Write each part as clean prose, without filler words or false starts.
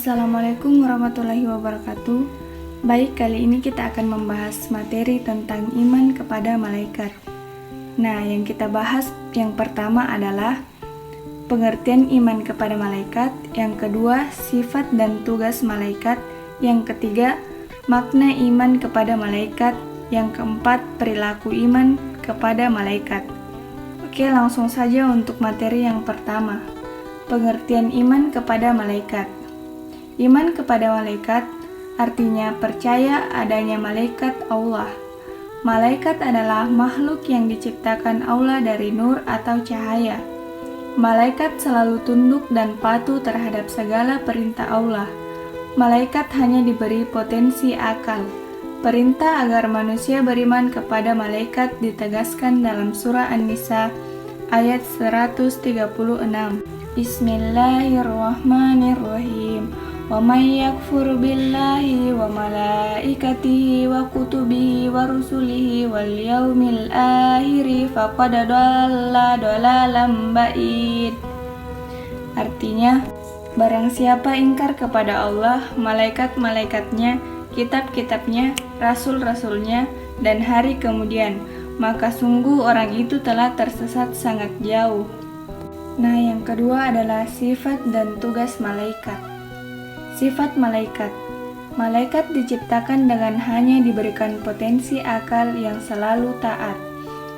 Assalamualaikum warahmatullahi wabarakatuh. Baik, kali ini kita akan membahas materi tentang iman kepada malaikat. Nah, yang kita bahas yang pertama adalah pengertian iman kepada malaikat, yang kedua sifat dan tugas malaikat, yang ketiga makna iman kepada malaikat, yang keempat perilaku iman kepada malaikat. Oke, langsung saja untuk materi yang pertama. Pengertian iman kepada malaikat. Iman kepada malaikat artinya percaya adanya malaikat Allah. Malaikat adalah makhluk yang diciptakan Allah dari nur atau cahaya. Malaikat selalu tunduk dan patuh terhadap segala perintah Allah. Malaikat hanya diberi potensi akal. Perintah agar manusia beriman kepada malaikat ditegaskan dalam surah An-Nisa ayat 136. Bismillahirrahmanirrahim. Wa may yakfur billahi wa malaikatihi wa kutubihi wa rusulihi wal yaumil akhiri faqad dhalla dhalalan ba'id. Artinya, barang siapa ingkar kepada Allah, malaikat-malaikatnya, kitab-kitabnya, rasul-rasulnya, dan hari kemudian, maka sungguh orang itu telah tersesat sangat jauh. Nah, yang kedua adalah sifat dan tugas malaikat. Sifat malaikat. Malaikat diciptakan dengan hanya diberikan potensi akal yang selalu taat.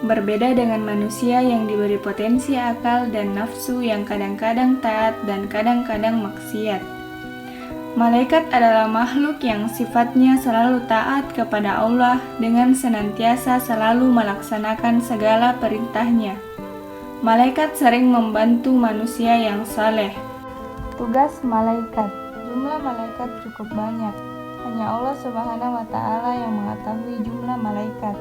Berbeda dengan manusia yang diberi potensi akal dan nafsu yang kadang-kadang taat dan kadang-kadang maksiat. Malaikat adalah makhluk yang sifatnya selalu taat kepada Allah dengan senantiasa selalu melaksanakan segala perintahnya. Malaikat sering membantu manusia yang saleh. Tugas malaikat. Jumlah malaikat cukup banyak. Hanya Allah Subhanahu wa Ta'ala yang mengetahui jumlah malaikat.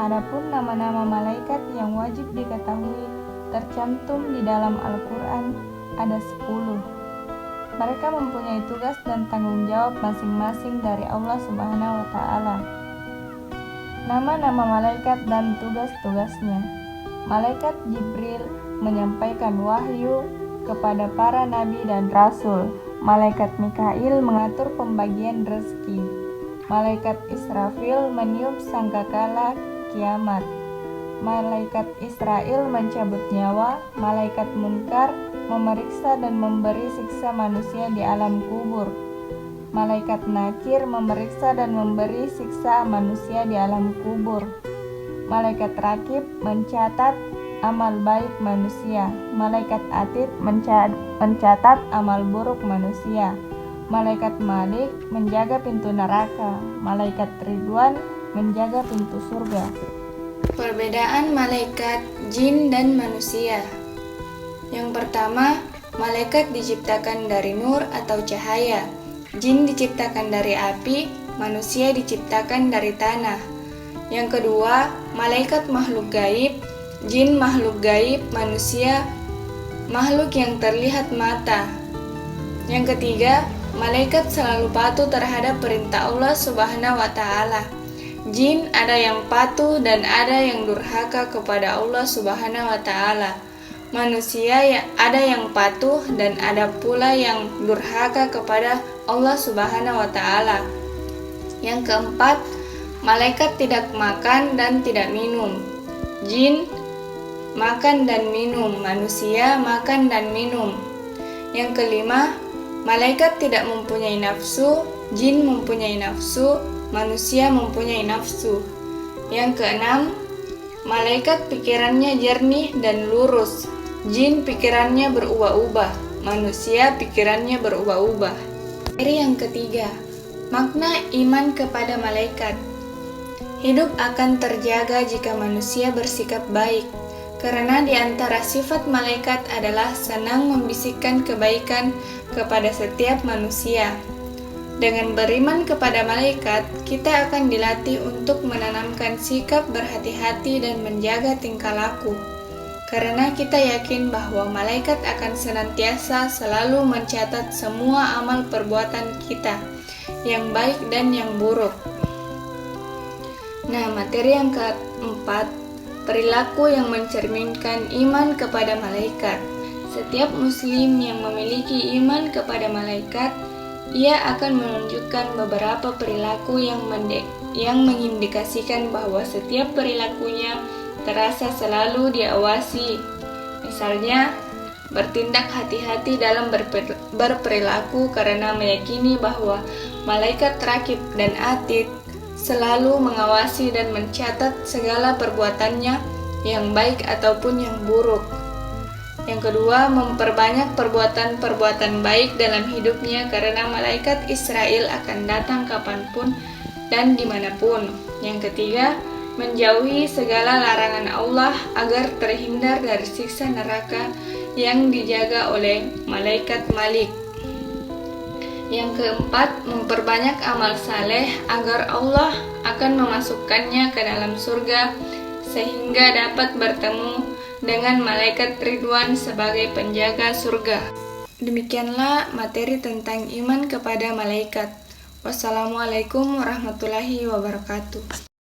Adapun nama-nama malaikat yang wajib diketahui tercantum di dalam Al-Quran ada 10. Mereka mempunyai tugas dan tanggung jawab masing-masing dari Allah Subhanahu wa Ta'ala. Nama-nama malaikat dan tugas-tugasnya. Malaikat Jibril menyampaikan wahyu kepada para nabi dan rasul. Malaikat Mikail mengatur pembagian rezeki. Malaikat Israfil meniup sangkakala kiamat. Malaikat Israel mencabut nyawa. Malaikat Munkar memeriksa dan memberi siksa manusia di alam kubur. Malaikat Nakir memeriksa dan memberi siksa manusia di alam kubur. Malaikat Rakib mencatat amal baik manusia. Malaikat Atid mencatat amal buruk manusia. Malaikat Malik menjaga pintu neraka. Malaikat Ridwan menjaga pintu surga. Perbedaan malaikat, jin, dan manusia. Yang pertama, malaikat diciptakan dari nur atau cahaya. Jin diciptakan dari api, manusia diciptakan dari tanah. Yang kedua, malaikat makhluk gaib, jin makhluk gaib, manusia makhluk yang terlihat mata. Yang ketiga, malaikat selalu patuh terhadap perintah Allah Subhanahu wa Ta'ala. Jin ada yang patuh dan ada yang durhaka kepada Allah Subhanahu wa Ta'ala. Manusia ada yang patuh dan ada pula yang durhaka kepada Allah Subhanahu wa Ta'ala. Yang keempat, malaikat tidak makan dan tidak minum. Jin makan dan minum, manusia makan dan minum. Yang kelima, malaikat tidak mempunyai nafsu, jin mempunyai nafsu, manusia mempunyai nafsu. Yang keenam, malaikat pikirannya jernih dan lurus, jin pikirannya berubah-ubah, manusia pikirannya berubah-ubah. Yang ketiga, makna iman kepada malaikat. Hidup akan terjaga jika manusia bersikap baik. Karena di antara sifat malaikat adalah senang membisikkan kebaikan kepada setiap manusia. Dengan beriman kepada malaikat, kita akan dilatih untuk menanamkan sikap berhati-hati dan menjaga tingkah laku. Karena kita yakin bahwa malaikat akan senantiasa selalu mencatat semua amal perbuatan kita, yang baik dan yang buruk. Nah, materi yang keempat, perilaku yang mencerminkan iman kepada malaikat. Setiap muslim yang memiliki iman kepada malaikat Ia akan menunjukkan beberapa perilaku yang mengindikasikan bahwa setiap perilakunya terasa selalu diawasi. Misalnya, bertindak hati-hati dalam berperilaku karena meyakini bahwa malaikat rakib dan atid selalu mengawasi dan mencatat segala perbuatannya yang baik ataupun yang buruk. Yang kedua, memperbanyak perbuatan-perbuatan baik dalam hidupnya karena malaikat Israel akan datang kapanpun dan dimanapun. Yang ketiga, menjauhi segala larangan Allah agar terhindar dari siksa neraka yang dijaga oleh malaikat Malik. Yang keempat, memperbanyak amal saleh agar Allah akan memasukkannya ke dalam surga sehingga dapat bertemu dengan malaikat Ridwan sebagai penjaga surga. Demikianlah materi tentang iman kepada malaikat. Wassalamualaikum warahmatullahi wabarakatuh.